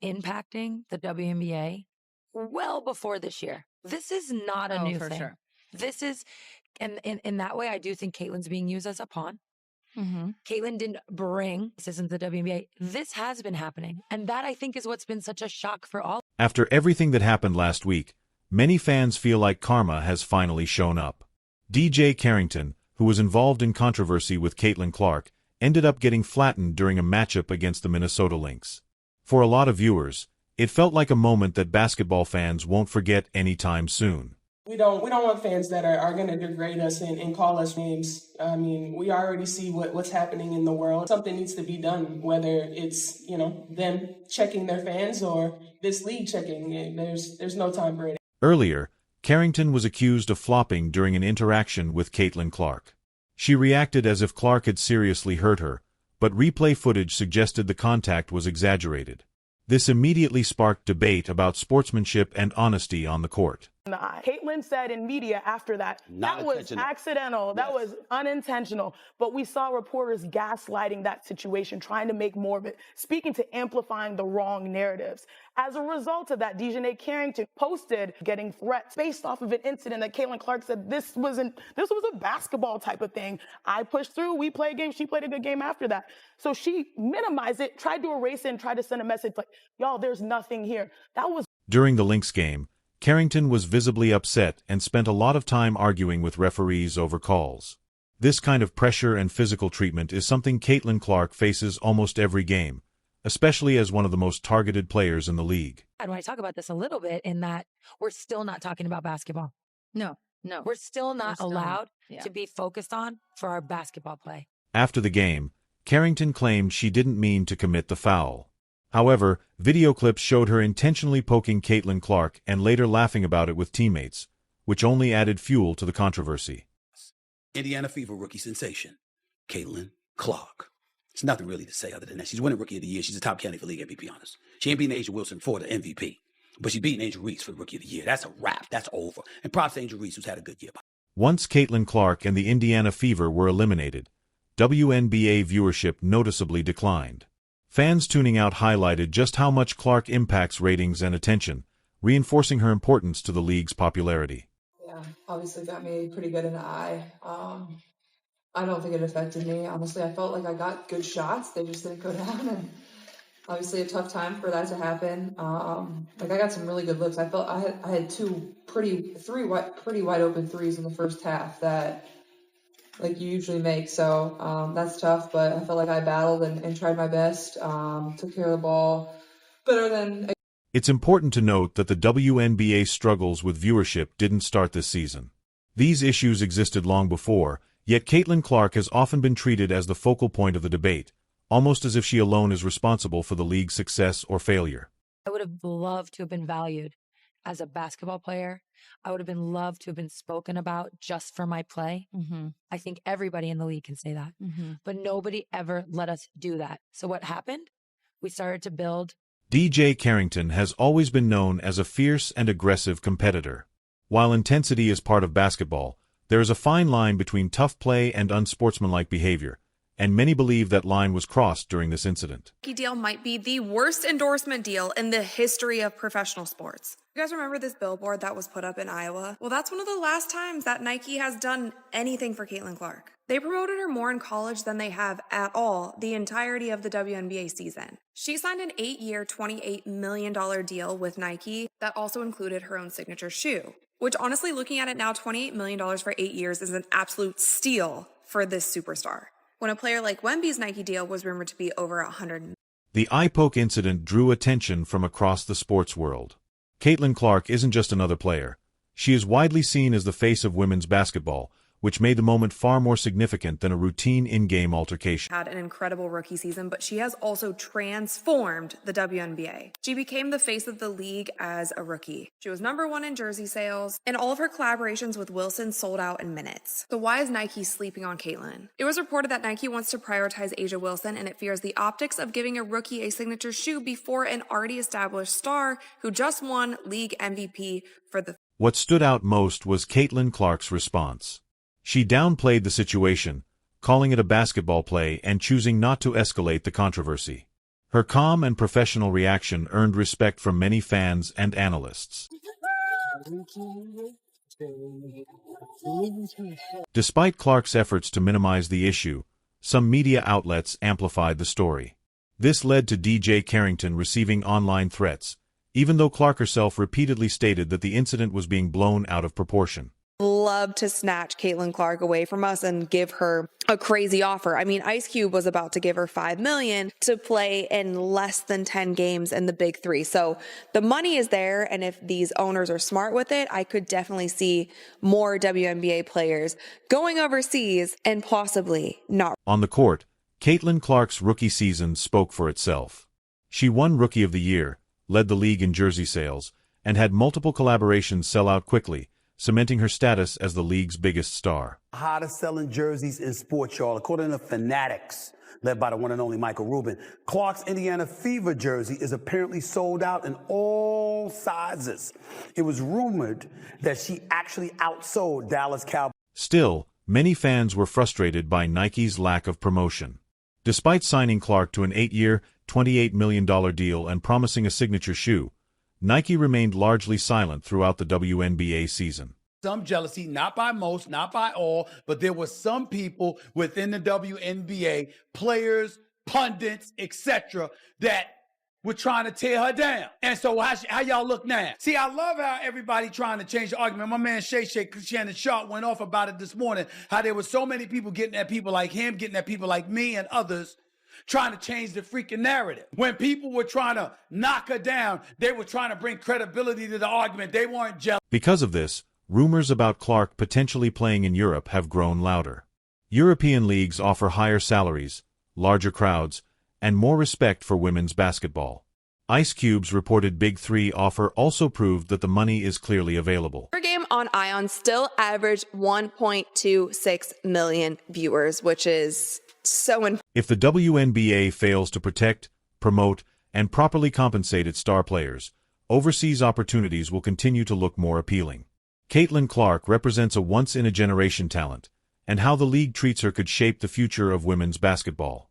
impacting the WNBA well before this year. This is not a new thing. Sure. This is, and in that way, I do think Caitlin's being used as a pawn. Mm-hmm. Caitlin didn't bring this into the WNBA. This has been happening. And that, I think, is what's been such a shock for all. After everything that happened last week, many fans feel like karma has finally shown up. DiJonai Carrington, who was involved in controversy with Caitlin Clark, ended up getting flattened during a matchup against the Minnesota Lynx. For a lot of viewers, it felt like a moment that basketball fans won't forget anytime soon. We don't want fans that are going to degrade us and call us names. I mean, we already see what's happening in the world. Something needs to be done, whether it's, them checking their fans or this league checking. There's no time for it. Earlier, Carrington was accused of flopping during an interaction with Caitlin Clark. She reacted as if Clark had seriously hurt her, but replay footage suggested the contact was exaggerated. This immediately sparked debate about sportsmanship and honesty on the court. Caitlin said in media after that was accidental, that was unintentional, but we saw reporters gaslighting that situation, trying to make more of it, speaking to amplifying the wrong narratives. As a result of that, DiJonai Carrington posted getting threats based off of an incident that Caitlin Clark said this was a basketball type of thing. I pushed through, we played a game, she played a good game after that. So she minimized it, tried to erase it, and tried to send a message like, y'all, there's nothing here. That was During the Lynx game, Carrington was visibly upset and spent a lot of time arguing with referees over calls. This kind of pressure and physical treatment is something Caitlin Clark faces almost every game, especially as one of the most targeted players in the league. I want to talk about this a little bit in that we're still not talking about basketball. No. We're still not allowed to be focused on for our basketball play. After the game, Carrington claimed she didn't mean to commit the foul. However, video clips showed her intentionally poking Caitlin Clark and later laughing about it with teammates, which only added fuel to the controversy. Indiana Fever rookie sensation, Caitlin Clark. There's nothing really to say other than that. She's winning Rookie of the Year. She's a top candidate for League MVP, honest. She ain't beating Angel Wilson for the MVP, but she's beating Angel Reese for the Rookie of the Year. That's a wrap. That's over. And props to Angel Reese, who's had a good year. Once Caitlin Clark and the Indiana Fever were eliminated, WNBA viewership noticeably declined. Fans tuning out highlighted just how much Clark impacts ratings and attention, reinforcing her importance to the league's popularity. Yeah, obviously got me pretty good in the eye. I don't think it affected me. Honestly, I felt like I got good shots. They just didn't go down, and obviously a tough time for that to happen. I got some really good looks. I felt I had three wide open threes in the first half that you usually make. So that's tough, but I felt like I battled and tried my best. Took care of the ball better than. It's important to note that the WNBA struggles with viewership didn't start this season. These issues existed long before, yet Caitlin Clark has often been treated as the focal point of the debate, almost as if she alone is responsible for the league's success or failure. I would have loved to have been valued as a basketball player. I would have been loved to have been spoken about just for my play. Mm-hmm. I think everybody in the league can say that. Mm-hmm. But nobody ever let us do that. So what happened? We started to build. DiJonai Carrington has always been known as a fierce and aggressive competitor. While intensity is part of basketball, there is a fine line between tough play and unsportsmanlike behavior, and many believe that line was crossed during this incident. Nike deal might be the worst endorsement deal in the history of professional sports. You guys remember this billboard that was put up in Iowa? Well, that's one of the last times that Nike has done anything for Caitlin Clark. They promoted her more in college than they have at all the entirety of the WNBA season. She signed an 8-year, $28 million deal with Nike that also included her own signature shoe, which honestly, looking at it now, $28 million for 8 years is an absolute steal for this superstar. When a player like Wemby's Nike deal was rumored to be over $100 million. The eye poke incident drew attention from across the sports world. Caitlin Clark isn't just another player. She is widely seen as the face of women's basketball, which made the moment far more significant than a routine in-game altercation. Had an incredible rookie season, but she has also transformed the WNBA. She became the face of the league as a rookie. She was #1 in jersey sales, and all of her collaborations with Wilson sold out in minutes. So why is Nike sleeping on Caitlin? It was reported that Nike wants to prioritize A'ja Wilson, and it fears the optics of giving a rookie a signature shoe before an already established star who just won league MVP for the... What stood out most was Caitlin Clark's response. She downplayed the situation, calling it a basketball play and choosing not to escalate the controversy. Her calm and professional reaction earned respect from many fans and analysts. Despite Clark's efforts to minimize the issue, some media outlets amplified the story. This led to DJ Carrington receiving online threats, even though Clark herself repeatedly stated that the incident was being blown out of proportion. Love to snatch Caitlin Clark away from us and give her a crazy offer. I mean, Ice Cube was about to give her $5 million to play in less than 10 games in the Big Three. So the money is there, and if these owners are smart with it, I could definitely see more WNBA players going overseas and possibly not. On the court, Caitlin Clark's rookie season spoke for itself. She won Rookie of the Year, led the league in jersey sales, and had multiple collaborations sell out quickly, cementing her status as the league's biggest star. Hottest selling jerseys in sports, y'all. According to Fanatics, led by the one and only Michael Rubin, Clark's Indiana Fever jersey is apparently sold out in all sizes. It was rumored that she actually outsold Dallas Cowboys. Still, many fans were frustrated by Nike's lack of promotion. Despite signing Clark to an 8-year, $28 million deal and promising a signature shoe, Nike remained largely silent throughout the WNBA season. Some jealousy, not by most, not by all, but there were some people within the WNBA, players, pundits, etc., that were trying to tear her down. And so how y'all look now? See, I love how everybody trying to change the argument. My man Shay Shannon Sharp went off about it this morning, how there were so many people getting at people like him, getting at people like me and others, trying to change the freaking narrative. When people were trying to knock her down, they were trying to bring credibility to the argument. They weren't jealous. Because of this, rumors about Clark potentially playing in Europe have grown louder. European leagues offer higher salaries, larger crowds, and more respect for women's basketball. Ice Cube's reported Big Three offer also proved that the money is clearly available. Her game on Ion still averaged 1.26 million viewers, which is so important. If the WNBA fails to protect, promote, and properly compensate its star players, overseas opportunities will continue to look more appealing. Caitlin Clark represents a once-in-a-generation talent, and how the league treats her could shape the future of women's basketball.